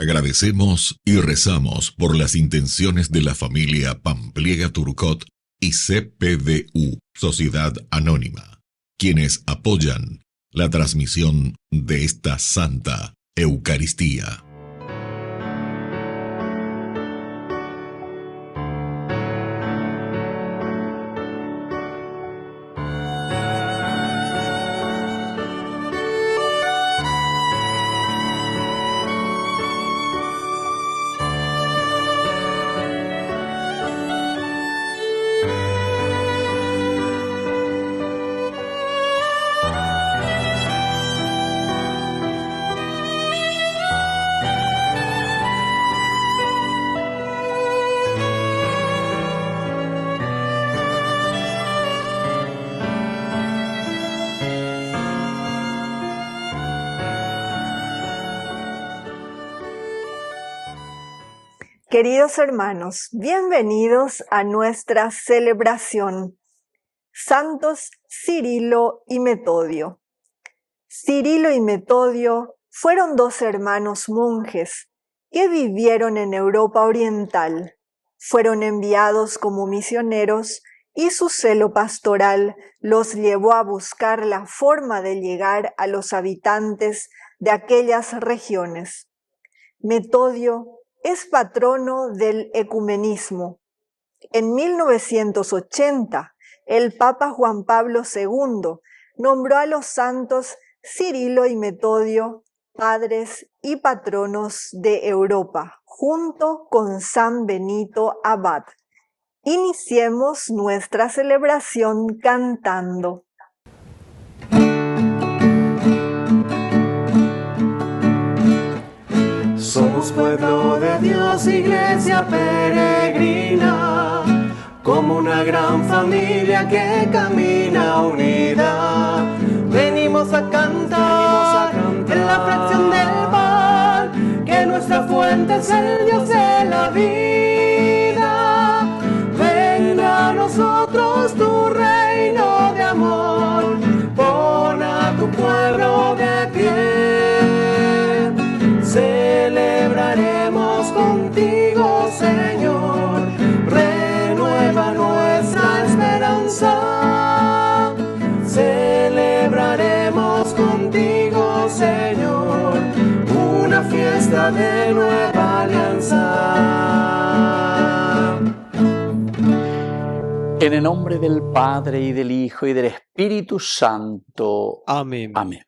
Agradecemos y rezamos por las intenciones de la familia Pampliega Turcot y CPDU, Sociedad Anónima, quienes apoyan la transmisión de esta Santa Eucaristía. Queridos hermanos, bienvenidos a nuestra celebración. Santos Cirilo y Metodio. Cirilo y Metodio fueron dos hermanos monjes que vivieron en Europa Oriental. Fueron enviados como misioneros y su celo pastoral los llevó a buscar la forma de llegar a los habitantes de aquellas regiones. Metodio es patrono del ecumenismo. En 1980, el Papa Juan Pablo II nombró a los santos Cirilo y Metodio padres y patronos de Europa, junto con San Benito Abad. Iniciemos nuestra celebración cantando. Somos pueblo de Dios, iglesia peregrina, como una gran familia que camina unida. Venimos a cantar en la fracción del pan, que nuestra fuente es el Dios de la vida. Venga a nosotros tu reino de amor, pon a tu pueblo de pie. Celebraremos contigo, Señor, renueva nuestra esperanza. Celebraremos contigo, Señor, una fiesta de nueva alianza. En el nombre del Padre, y del Hijo, y del Espíritu Santo. Amén. Amén.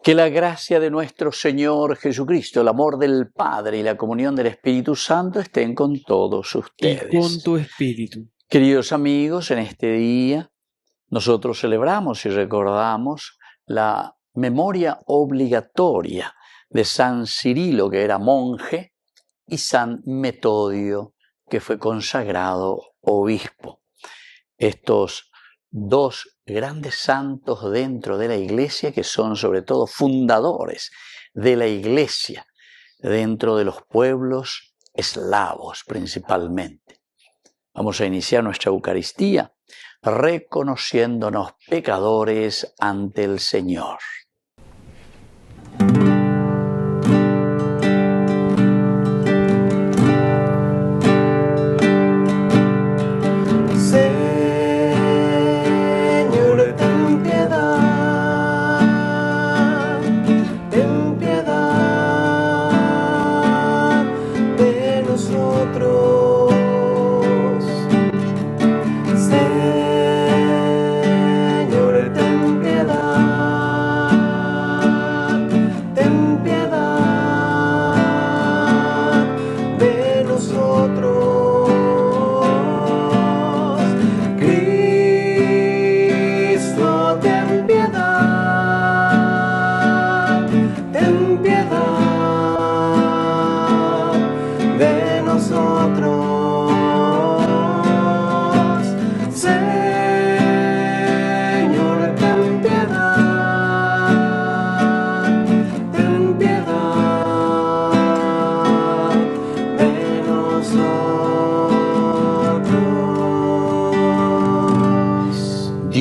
Que la gracia de nuestro Señor Jesucristo, el amor del Padre y la comunión del Espíritu Santo estén con todos ustedes. Y con tu espíritu. Queridos amigos, en este día nosotros celebramos y recordamos la memoria obligatoria de San Cirilo, que era monje, y San Metodio, que fue consagrado obispo. Estos dos grandes santos dentro de la Iglesia, que son sobre todo fundadores de la Iglesia dentro de los pueblos eslavos principalmente. Vamos a iniciar nuestra Eucaristía reconociéndonos pecadores ante el Señor.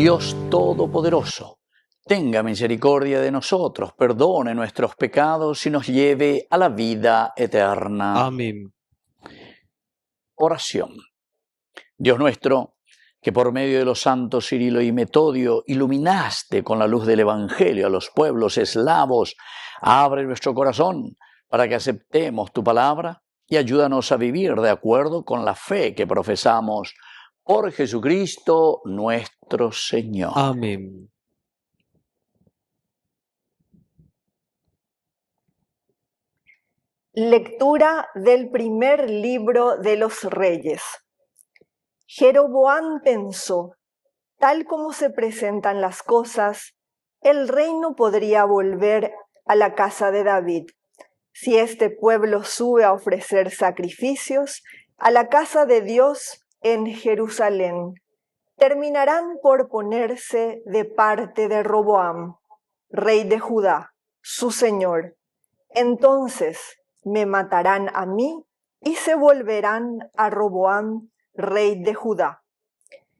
Dios Todopoderoso, tenga misericordia de nosotros, perdone nuestros pecados y nos lleve a la vida eterna. Amén. Oración. Dios nuestro, que por medio de los santos Cirilo y Metodio iluminaste con la luz del Evangelio a los pueblos eslavos, abre nuestro corazón para que aceptemos tu palabra y ayúdanos a vivir de acuerdo con la fe que profesamos por Jesucristo nuestro Señor. Amén. Lectura del primer libro de los Reyes. Jeroboam pensó, tal como se presentan las cosas, el reino podría volver a la casa de David. Si este pueblo sube a ofrecer sacrificios a la casa de Dios en Jerusalén, terminarán por ponerse de parte de Roboam, rey de Judá, su señor. Entonces me matarán a mí y se volverán a Roboam, rey de Judá.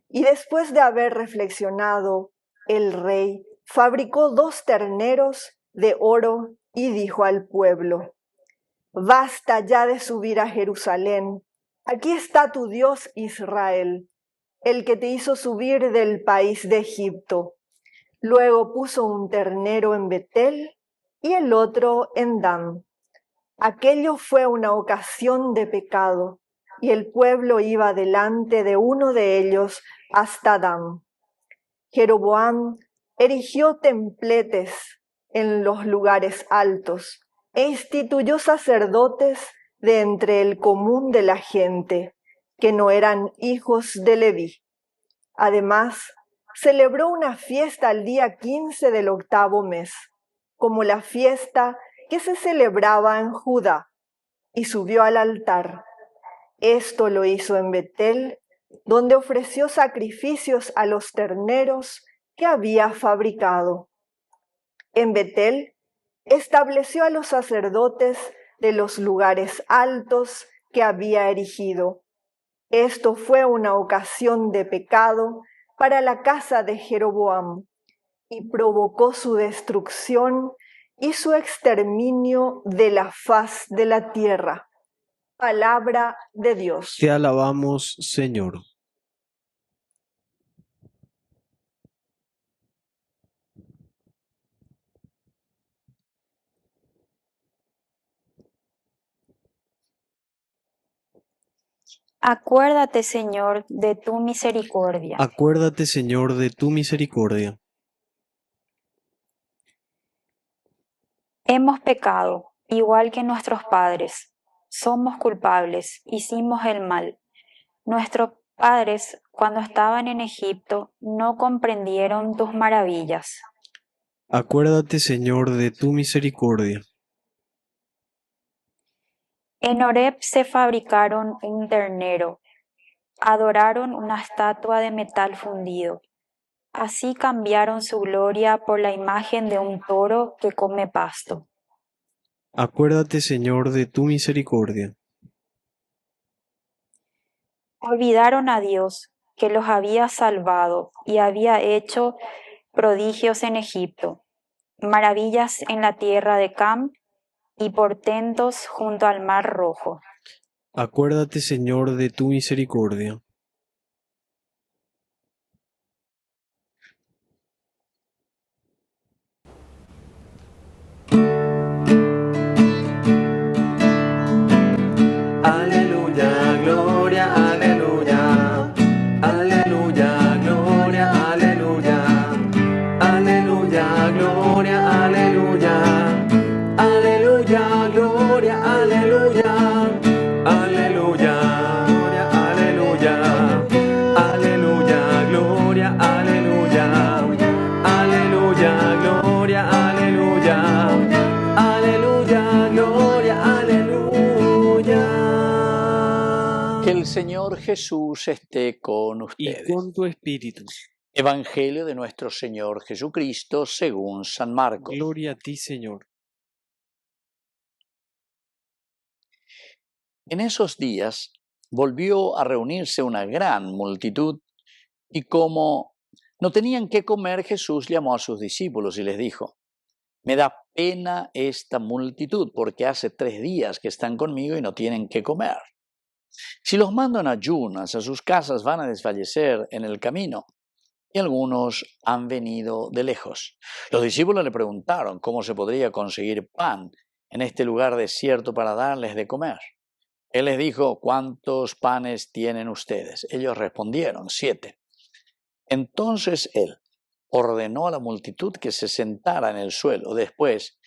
Y después de haber reflexionado, el rey fabricó 2 terneros de oro y dijo al pueblo: «Basta ya de subir a Jerusalén. Aquí está tu Dios Israel, el que te hizo subir del país de Egipto». Luego puso un ternero en Betel y el otro en Dan. Aquello fue una ocasión de pecado, y el pueblo iba delante de uno de ellos hasta Dan. Jeroboam erigió templetes en los lugares altos e instituyó sacerdotes de entre el común de la gente, que no eran hijos de Leví. Además, celebró una fiesta al día 15 del 8º mes, como la fiesta que se celebraba en Judá, y subió al altar. Esto lo hizo en Betel, donde ofreció sacrificios a los terneros que había fabricado. En Betel estableció a los sacerdotes de los lugares altos que había erigido. Esto fue una ocasión de pecado para la casa de Jeroboam y provocó su destrucción y su exterminio de la faz de la tierra. Palabra de Dios. Te alabamos, Señor. Acuérdate, Señor, de tu misericordia. Acuérdate, Señor, de tu misericordia. Hemos pecado, igual que nuestros padres. Somos culpables, hicimos el mal. Nuestros padres, cuando estaban en Egipto, no comprendieron tus maravillas. Acuérdate, Señor, de tu misericordia. En Horeb se fabricaron un ternero, adoraron una estatua de metal fundido. Así cambiaron su gloria por la imagen de un toro que come pasto. Acuérdate, Señor, de tu misericordia. Olvidaron a Dios, que los había salvado y había hecho prodigios en Egipto, maravillas en la tierra de Cam y portentos junto al mar Rojo. Acuérdate, Señor, de tu misericordia. Aleluya, gloria, aleluya. Aleluya, gloria, aleluya. Aleluya, gloria, aleluya. Aleluya, gloria, aleluya. Aleluya, gloria, aleluya. Aleluya, gloria, aleluya. Aleluya, gloria, aleluya. Aleluya, gloria, aleluya. Que el Señor Jesús esté con Y ustedes. con tu espíritu. Evangelio de nuestro Señor Jesucristo según San Marcos. Gloria a ti, Señor. En esos días volvió a reunirse una gran multitud y como no tenían qué comer, Jesús llamó a sus discípulos y les dijo: me da pena esta multitud, porque hace 3 días que están conmigo y no tienen qué comer. Si los mando en ayunas a sus casas, van a desfallecer en el camino, y algunos han venido de lejos. Los discípulos le preguntaron cómo se podría conseguir pan en este lugar desierto para darles de comer. Él les dijo: ¿cuántos panes tienen ustedes? Ellos respondieron: 7. Entonces él ordenó a la multitud que se sentara en el suelo. Después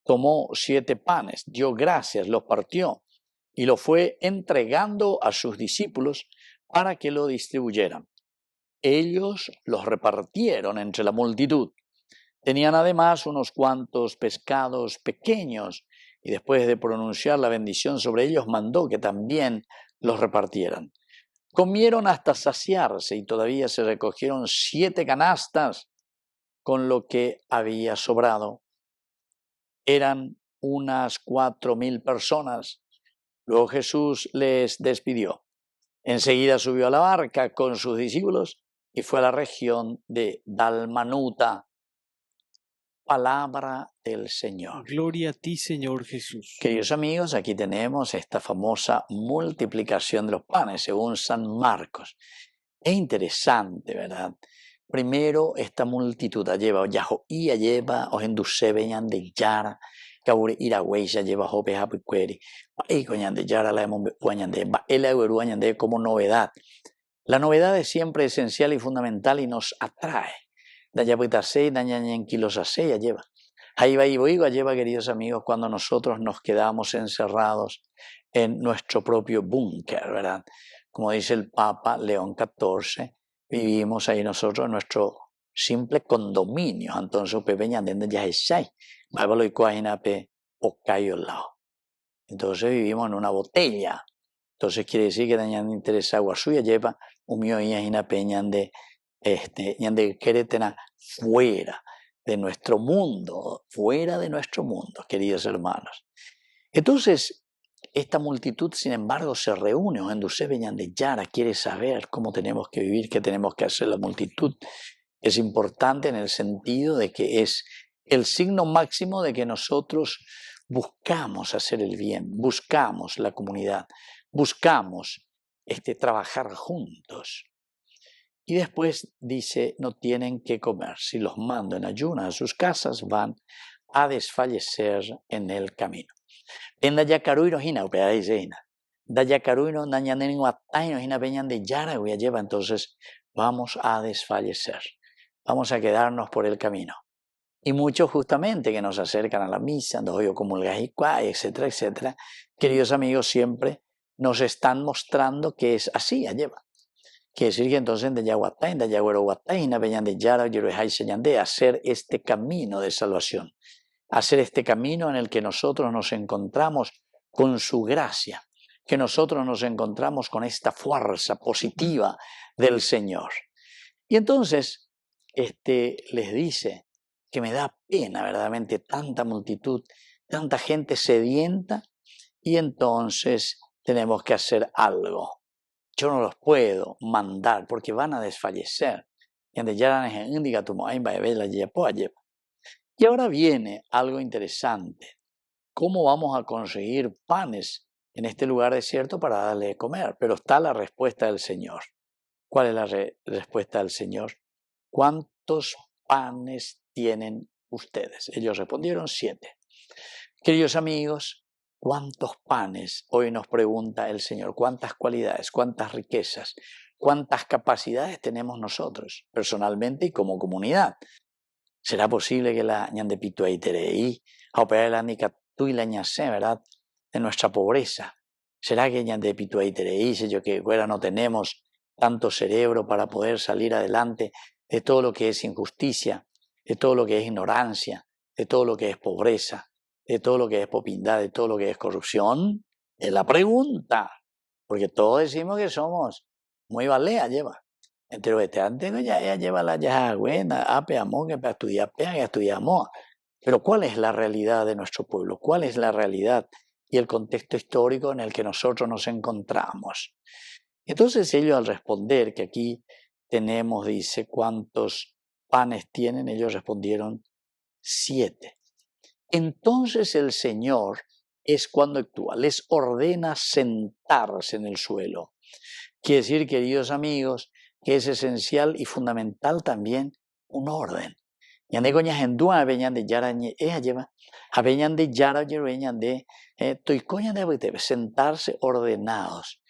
tomó 7 panes, dio gracias, los partió y lo fue entregando a sus discípulos para que lo distribuyeran. Ellos los repartieron entre la multitud. Tenían además unos cuantos pescados pequeños y después de pronunciar la bendición sobre ellos mandó que también los repartieran. Comieron hasta saciarse y todavía se recogieron 7 canastas con lo que había sobrado. Eran unas 4,000 personas. Luego Jesús les despidió. Enseguida subió a la barca con sus discípulos y fue a la región de Dalmanuta. Palabra del Señor. Gloria a ti, Señor Jesús. Queridos amigos, aquí tenemos esta famosa multiplicación de los panes según San Marcos. Es interesante, ¿verdad? Primero, esta multitud lleva yahoía lleva ohenduse veñan de yara, kaure irahueya lleva jope hapicueri, y coñan de yara la de de como novedad. La novedad es siempre esencial y fundamental y nos atrae. Dayapitase, dañañanquilosase lleva. Ahí va y voy, lleva, queridos amigos, cuando nosotros nos quedamos encerrados en nuestro propio búnker, ¿verdad? Como dice el Papa León XIV, vivimos ahí nosotros en nuestro simple condominio. Entonces, entonces vivimos en una botella. Entonces quiere decir que dañan interés agua suya lleva un mío y una peña de queretena fuera de nuestro mundo, queridos hermanos. Entonces, esta multitud, sin embargo, se reúne, o en Dulce Beñan de Yara quiere saber cómo tenemos que vivir, qué tenemos que hacer. La multitud es importante en el sentido de que es el signo máximo de que nosotros buscamos hacer el bien, buscamos la comunidad, buscamos trabajar juntos. Y después dice, no tienen que comer. Si los mando en ayunas a sus casas, van a desfallecer en el camino. En Dayacaruino hina upeaizena. Dayacaruino nañanengo ataino hina peñan de yara lleva, entonces vamos a desfallecer. Vamos a quedarnos por el camino. Y muchos justamente que nos acercan a la misa, etcétera, etcétera, queridos amigos, siempre nos están mostrando que es así, lleva. Quiere decir que entonces hacer este camino de salvación, hacer este camino en el que nosotros nos encontramos con su gracia, que nosotros nos encontramos con esta fuerza positiva del Señor. Y entonces les dice que me da pena verdaderamente tanta multitud, tanta gente sedienta, y entonces tenemos que hacer algo. Yo no los puedo mandar porque van a desfallecer. Y ahora viene algo interesante. ¿Cómo vamos a conseguir panes en este lugar desierto para darle de comer? Pero está la respuesta del Señor. ¿Cuál es la respuesta del Señor? ¿Cuántos panes tienen ustedes? Ellos respondieron 7. Queridos amigos, ¿cuántos panes? Hoy nos pregunta el Señor. ¿Cuántas cualidades, cuántas riquezas, cuántas capacidades tenemos nosotros, personalmente y como comunidad? ¿Será posible que la ñandepito aiterei, a operar la nicatú y la ñacé, ¿verdad?, de nuestra pobreza? ¿Será que ñandepito aiterei, sé yo, que fuera no tenemos tanto cerebro para poder salir adelante de todo lo que es injusticia, de todo lo que es ignorancia, de todo lo que es pobreza, de todo lo que es popindad, de todo lo que es corrupción? Es la pregunta, porque todos decimos que somos muy balea, lleva. Pero antes ya lleva la ya buena, apeamos que para estudiar que estudiamos. Pero ¿cuál es la realidad de nuestro pueblo? ¿Cuál es la realidad y el contexto histórico en el que nosotros nos encontramos? Entonces ellos, al responder que aquí tenemos, dice, ¿cuántos panes tienen? Ellos respondieron, 7. Entonces el Señor es cuando actúa, les ordena sentarse en el suelo. Quiere decir, queridos amigos, que es esencial y fundamental también un orden. Yande coñas en dua veñan de yara lleva a veñan de yara veñan de toicoña de sentarse ordenados.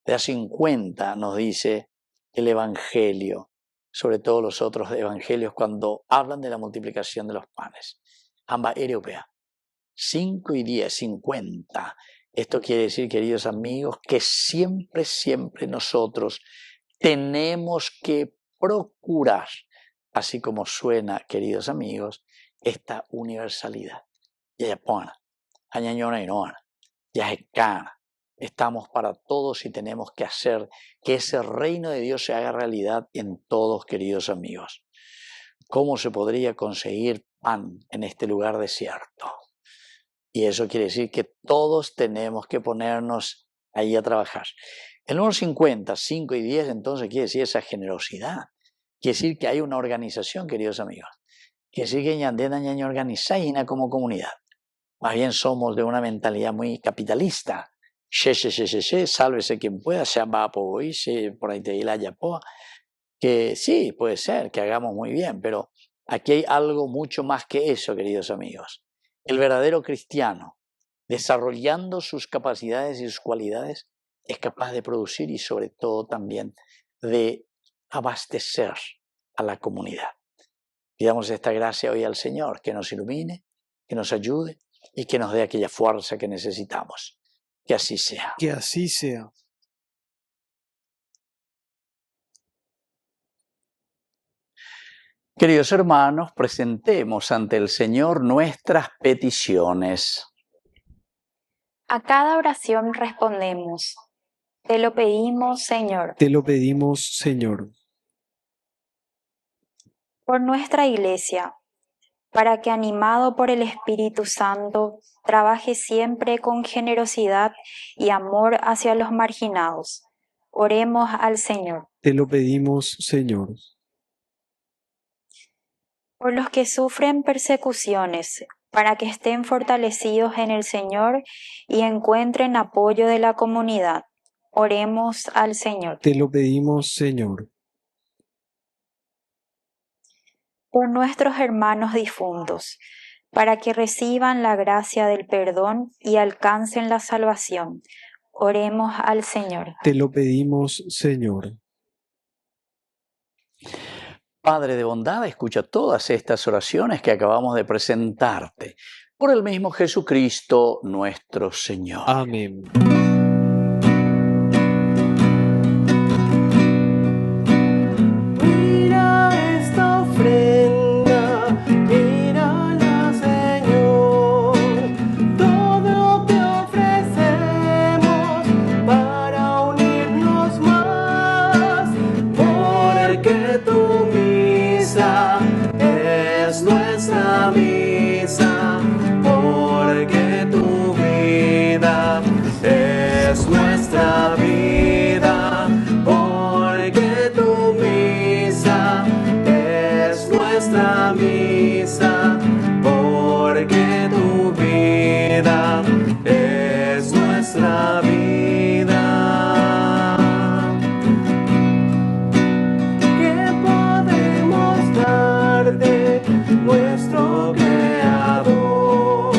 De a 50 nos dice el Evangelio, sobre todo los otros evangelios cuando hablan de la multiplicación de los panes. Amba europea 5 y 10, 50. Esto quiere decir, queridos amigos, que siempre nosotros tenemos que procurar, así como suena, queridos amigos, esta universalidad. Ya estamos para todos y tenemos que hacer que ese reino de Dios se haga realidad en todos, queridos amigos. ¿Cómo se podría conseguir pan en este lugar desierto? Y eso quiere decir que todos tenemos que ponernos ahí a trabajar. El número 50, 5 y 10, entonces quiere decir esa generosidad. Quiere decir que hay una organización, queridos amigos. Quiere decir que ñandena organizada como comunidad. Más bien somos de una mentalidad muy capitalista. Sálvese quien pueda, se va por ahí te la yapoa. Que sí, puede ser que hagamos muy bien, pero aquí hay algo mucho más que eso, queridos amigos. El verdadero cristiano, desarrollando sus capacidades y sus cualidades, es capaz de producir y sobre todo también de abastecer a la comunidad. Pidamos esta gracia hoy al Señor, que nos ilumine, que nos ayude y que nos dé aquella fuerza que necesitamos. Que así sea. Que así sea. Queridos hermanos, presentemos ante el Señor nuestras peticiones. A cada oración respondemos, te lo pedimos, Señor. Te lo pedimos, Señor. Por nuestra Iglesia, para que animado por el Espíritu Santo, trabaje siempre con generosidad y amor hacia los marginados. Oremos al Señor. Te lo pedimos, Señor. Por los que sufren persecuciones, para que estén fortalecidos en el Señor y encuentren apoyo de la comunidad. Oremos al Señor. Te lo pedimos, Señor. Por nuestros hermanos difuntos, para que reciban la gracia del perdón y alcancen la salvación. Oremos al Señor. Te lo pedimos, Señor. Padre de bondad, escucha todas estas oraciones que acabamos de presentarte. Por el mismo Jesucristo nuestro Señor. Amén. Mira esta ofrenda, mírala, Señor. Todo te ofrecemos para unirnos más, porque tu misa es nuestra misa, porque tu vida es nuestra vida, porque tu misa es nuestra misa, porque tu vida es nuestra vida. ¿Qué podemos darte, nuestro Creador?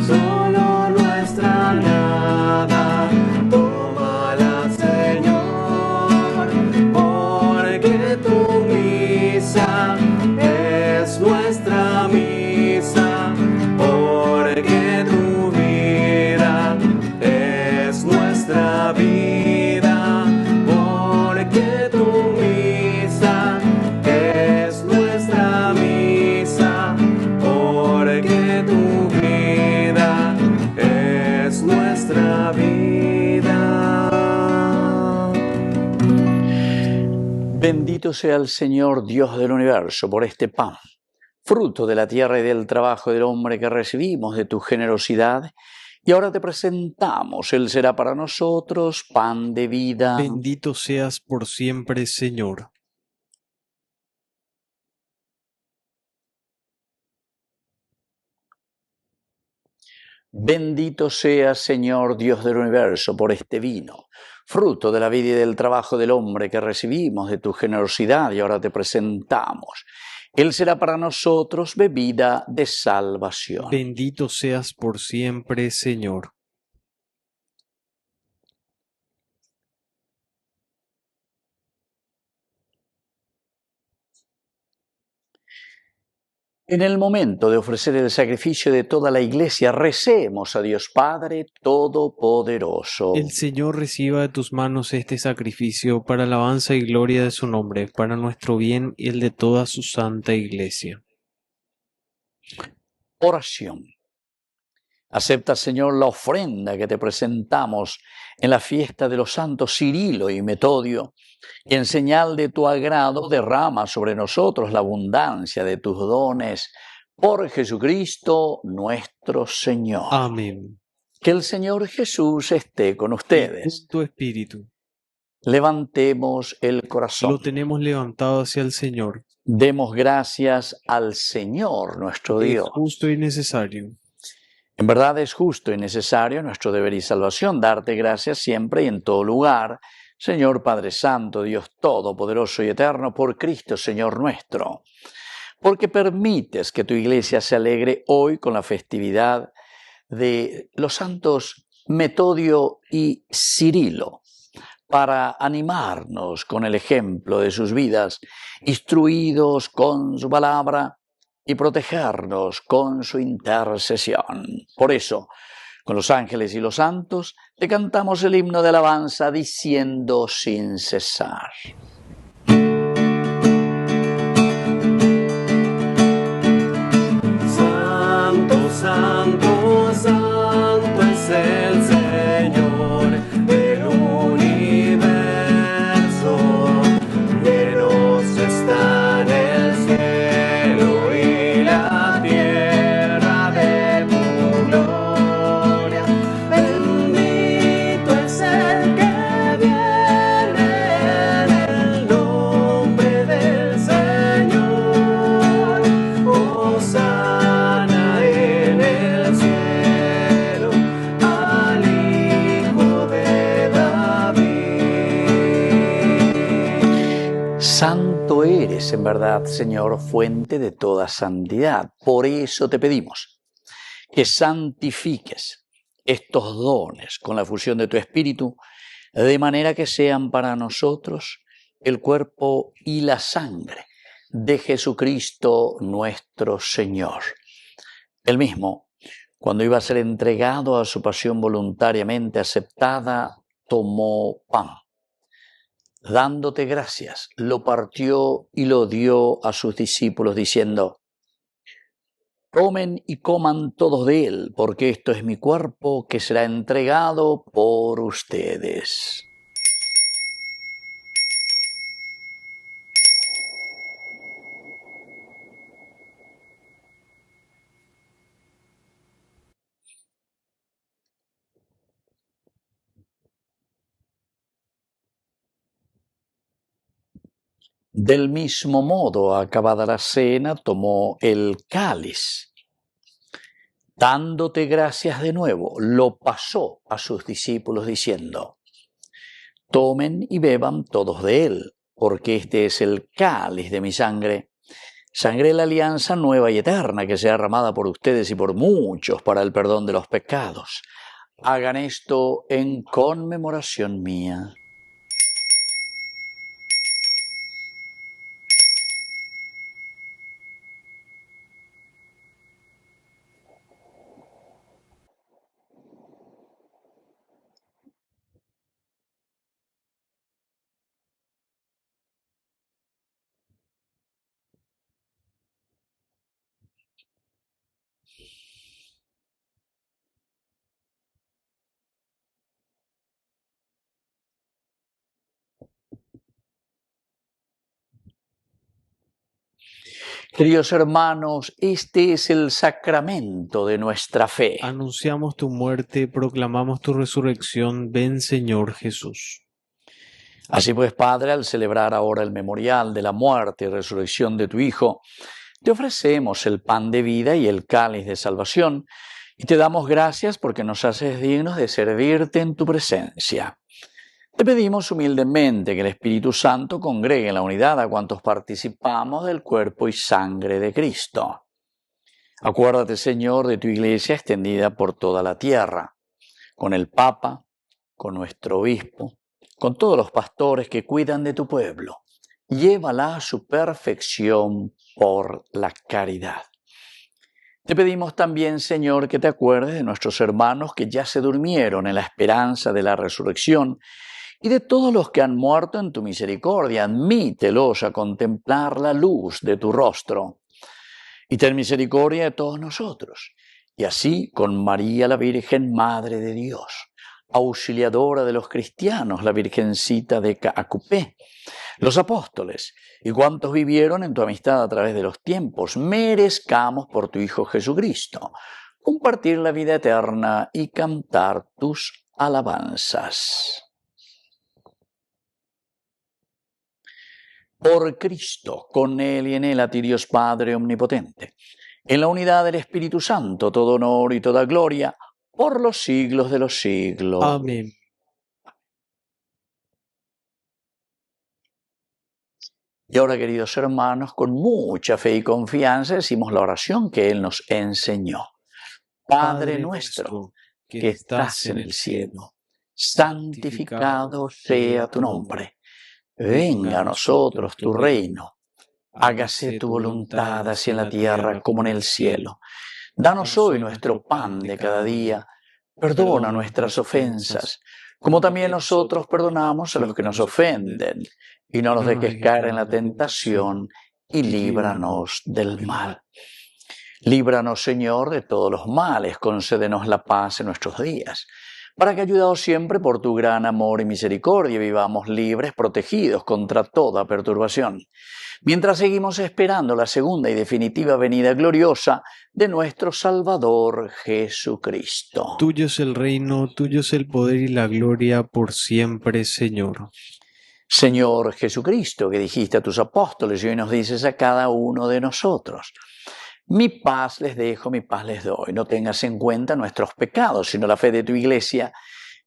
Solo nuestra nada, tómala, Señor, porque tu misa es nuestra misa, porque tu vida es nuestra vida, porque tu misa es nuestra misa, porque tu vida es nuestra vida. Bendito sea el Señor Dios del universo por este pan, fruto de la tierra y del trabajo del hombre que recibimos de tu generosidad. Y ahora te presentamos, Él será para nosotros pan de vida. Bendito seas por siempre, Señor. Bendito seas, Señor Dios del universo, por este vino, fruto de la vida y del trabajo del hombre que recibimos de tu generosidad y ahora te presentamos. Él será para nosotros bebida de salvación. Bendito seas por siempre, Señor. En el momento de ofrecer el sacrificio de toda la Iglesia, recemos a Dios Padre Todopoderoso. El Señor reciba de tus manos este sacrificio para alabanza y gloria de su nombre, para nuestro bien y el de toda su santa Iglesia. Oración. Acepta, Señor, la ofrenda que te presentamos en la fiesta de los santos Cirilo y Metodio, y en señal de tu agrado derrama sobre nosotros la abundancia de tus dones, por Jesucristo nuestro Señor. Amén. Que el Señor Jesús esté con Y ustedes. con tu espíritu. Levantemos el corazón. Lo tenemos levantado hacia el Señor. Demos gracias al Señor nuestro Es Dios. justo y necesario. En verdad es justo y necesario nuestro deber y salvación darte gracias siempre y en todo lugar, Señor Padre Santo, Dios Todopoderoso y Eterno, por Cristo Señor nuestro, porque permites que tu Iglesia se alegre hoy con la festividad de los santos Metodio y Cirilo, para animarnos con el ejemplo de sus vidas, instruidos con su palabra, y protegernos con su intercesión. Por eso, con los ángeles y los santos, te cantamos el himno de alabanza diciendo sin cesar. Santo, santo, santo es el Señor del universo. Llenos están el cielo y la tierra de tu gloria. Bendito es el que viene en el nombre del Señor. Hosana en el cielo al Hijo de David. Santo eres, en verdad, Señor, fuente de toda santidad. Por eso te pedimos que santifiques estos dones con la fusión de tu Espíritu, de manera que sean para nosotros el cuerpo y la sangre de Jesucristo nuestro Señor. Él mismo, cuando iba a ser entregado a su pasión voluntariamente aceptada, tomó pan. Dándote gracias, lo partió y lo dio a sus discípulos, diciendo: tomen y coman todos de él, porque esto es mi cuerpo que será entregado por ustedes. Del mismo modo, acabada la cena, tomó el cáliz. Dándote gracias de nuevo, lo pasó a sus discípulos diciendo: tomen y beban todos de él, porque este es el cáliz de mi sangre, sangre de la alianza nueva y eterna que sea derramada por ustedes y por muchos para el perdón de los pecados. Hagan esto en conmemoración mía. Queridos hermanos, este es el sacramento de nuestra fe. Anunciamos tu muerte, proclamamos tu resurrección. Ven, Señor Jesús. Así pues, Padre, al celebrar ahora el memorial de la muerte y resurrección de tu Hijo, te ofrecemos el pan de vida y el cáliz de salvación, Y te damos gracias porque nos haces dignos de servirte en tu presencia. Te pedimos humildemente que el Espíritu Santo congregue en la unidad a cuantos participamos del cuerpo y sangre de Cristo. Acuérdate, Señor, de tu iglesia extendida por toda la tierra, con el Papa, con nuestro obispo, con todos los pastores que cuidan de tu pueblo. Llévala a su perfección por la caridad. Te pedimos también, Señor, que te acuerdes de nuestros hermanos que ya se durmieron en la esperanza de la resurrección y de todos los que han muerto en tu misericordia. Admítelos a contemplar la luz de tu rostro. Y ten misericordia de todos nosotros. Y así, con María la Virgen, Madre de Dios, auxiliadora de los cristianos, la Virgencita de Caacupé, los apóstoles y cuantos vivieron en tu amistad a través de los tiempos, merezcamos por tu Hijo Jesucristo compartir la vida eterna y cantar tus alabanzas. Por Cristo, con Él y en Él, a ti Dios Padre Omnipotente, en la unidad del Espíritu Santo, todo honor y toda gloria, por los siglos de los siglos. Amén. Y ahora, queridos hermanos, con mucha fe y confianza decimos la oración que Él nos enseñó. Padre nuestro, que estás en el cielo, santificado sea tu nombre. Venga a nosotros tu reino. Hágase tu voluntad así en la tierra como en el cielo. Danos hoy nuestro pan de cada día. Perdona nuestras ofensas, como también nosotros perdonamos a los que nos ofenden. Y no nos dejes caer en la tentación, y líbranos del mal. Líbranos, Señor, de todos los males. Concédenos la paz en nuestros días, para que, ayudados siempre por tu gran amor y misericordia, vivamos libres, protegidos contra toda perturbación, mientras seguimos esperando la segunda y definitiva venida gloriosa de nuestro Salvador Jesucristo. Tuyo es el reino, tuyo es el poder y la gloria por siempre, Señor. Señor Jesucristo, que dijiste a tus apóstoles y hoy nos dices a cada uno de nosotros: mi paz les dejo, mi paz les doy. No tengas en cuenta nuestros pecados, sino la fe de tu iglesia,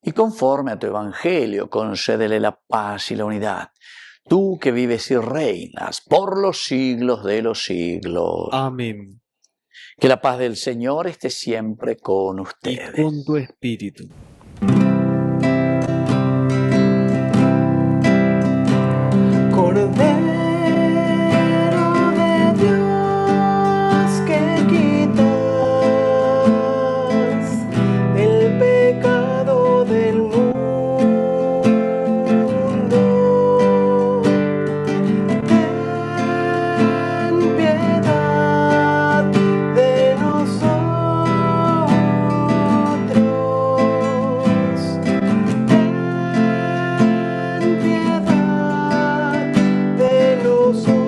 y conforme a tu evangelio, concédele la paz y la unidad. Tú que vives y reinas por los siglos de los siglos. Amén. Que la paz del Señor esté siempre con Y ustedes. con tu espíritu. Cordero de Dios, que quitas el pecado del mundo, ten piedad de nosotros, ten piedad de nosotros.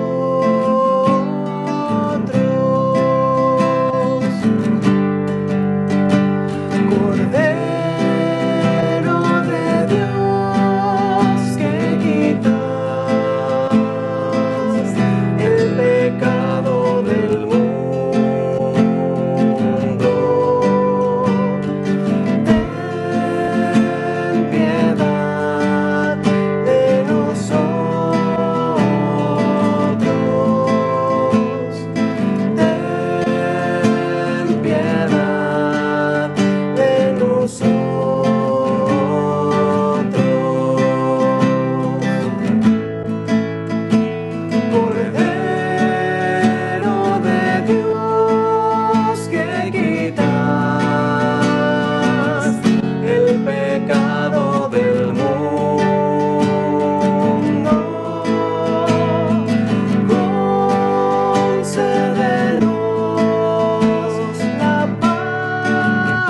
Cordero de Dios, que quitas el pecado del mundo, ten piedad de nosotros, ten piedad de nosotros. Cordero de Dios, que quitas el pecado del mundo, concédenos la paz,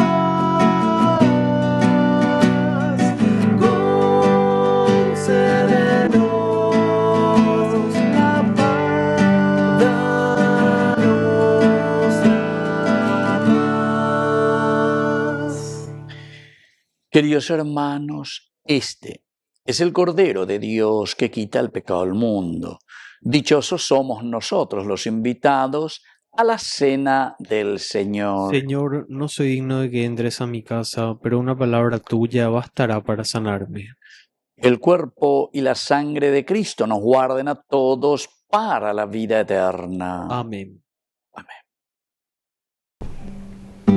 concédenos la paz, danos la paz. Queridos hermanos, este es el Cordero de Dios que quita el pecado del mundo. Dichosos somos nosotros los invitados a la cena del Señor. Señor, no soy digno de que entres a mi casa, pero una palabra tuya bastará para sanarme. El cuerpo y la sangre de Cristo nos guarden a todos para la vida eterna. Amén. Amén.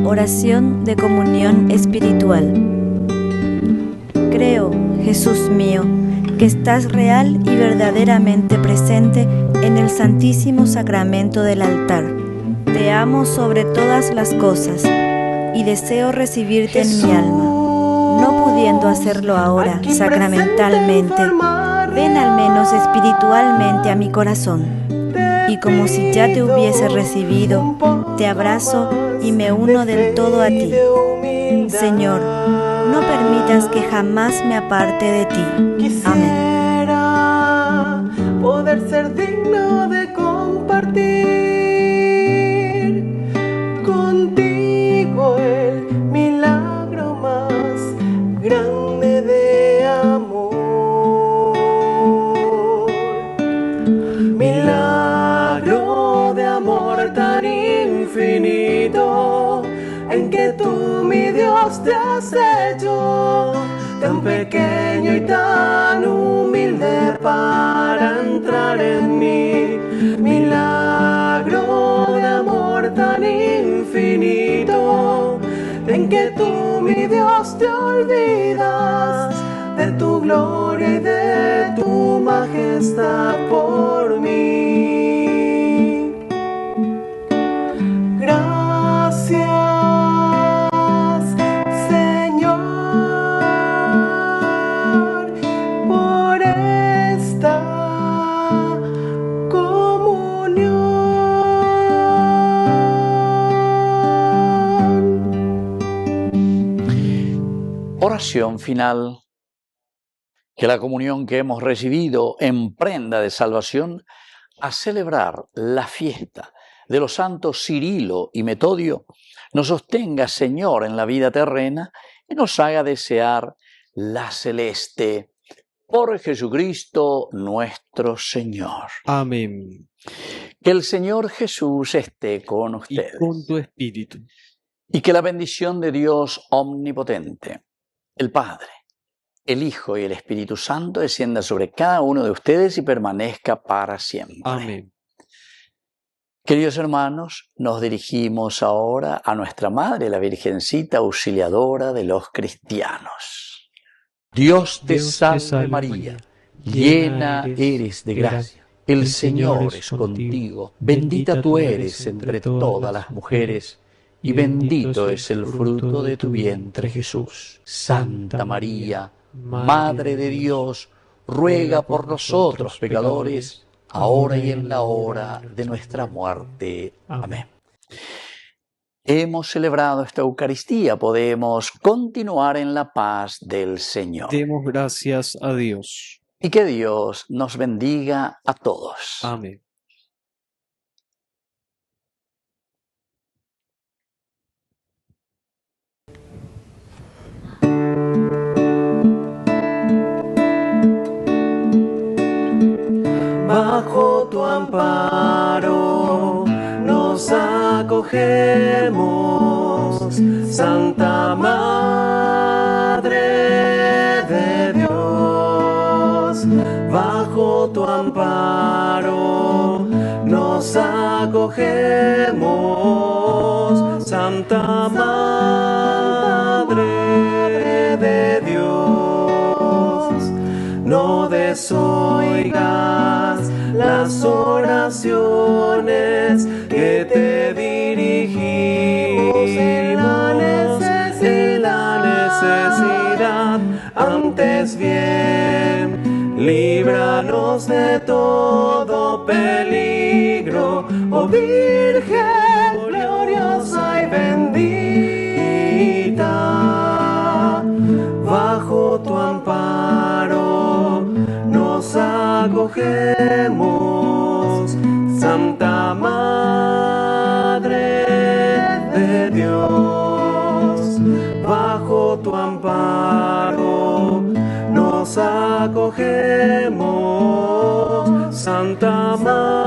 Oración de comunión espiritual. Creo, Jesús mío, que estás real y verdaderamente presente en el Santísimo Sacramento del altar. Te amo sobre todas las cosas y deseo recibirte en mi alma. No pudiendo hacerlo ahora sacramentalmente, ven al menos espiritualmente a mi corazón. Y como si ya te hubiese recibido, te abrazo y me uno del todo a ti. Señor, no permitas que jamás me aparte de ti. Amén. Quisiera poder ser digno de compartir contigo el milagro más grande de amor. Milagro de amor tan infinito, en que tú, mi Dios, te has hecho tan pequeño y tan humilde para entrar en mí. Milagro de amor tan infinito, en que tú, mi Dios, te olvidas de tu gloria y de tu majestad por mí. Gracias, Señor, por esta comunión. Oración final. Que la comunión que hemos recibido en prenda de salvación a celebrar la fiesta de los santos Cirilo y Metodio nos sostenga, Señor, en la vida terrena y nos haga desear la celeste. Por Jesucristo nuestro Señor. Amén. Que el Señor Jesús esté con Y ustedes. con tu espíritu. Y que la bendición de Dios omnipotente, el Padre, el Hijo y el Espíritu Santo descienda sobre cada uno de ustedes y permanezca para siempre. Amén. Queridos hermanos, nos dirigimos ahora a nuestra Madre, la Virgencita Auxiliadora de los cristianos. Dios te salve María, llena eres de gracia. El Señor es contigo, bendita tú eres entre todas las mujeres, y bendito es el fruto de tu vientre Jesús. Santa María, Madre de Dios, ruega por nosotros pecadores, ahora y en la hora de nuestra muerte. Amén. Hemos celebrado esta Eucaristía, podemos continuar en la paz del Señor. Demos gracias a Dios. Y que Dios nos bendiga a todos. Amén. Bajo tu amparo nos acogemos, Santa Madre de Dios. Bajo tu amparo nos acogemos, Santa Madre de Dios. No desoigas las oraciones que te dirigimos en la necesidad. Antes bien, líbranos de todo peligro, oh Virgen gloriosa y bendita. Bajo tu amparo nos acogemos, Santa Madre de Dios. Bajo tu amparo nos acogemos, Santa Madre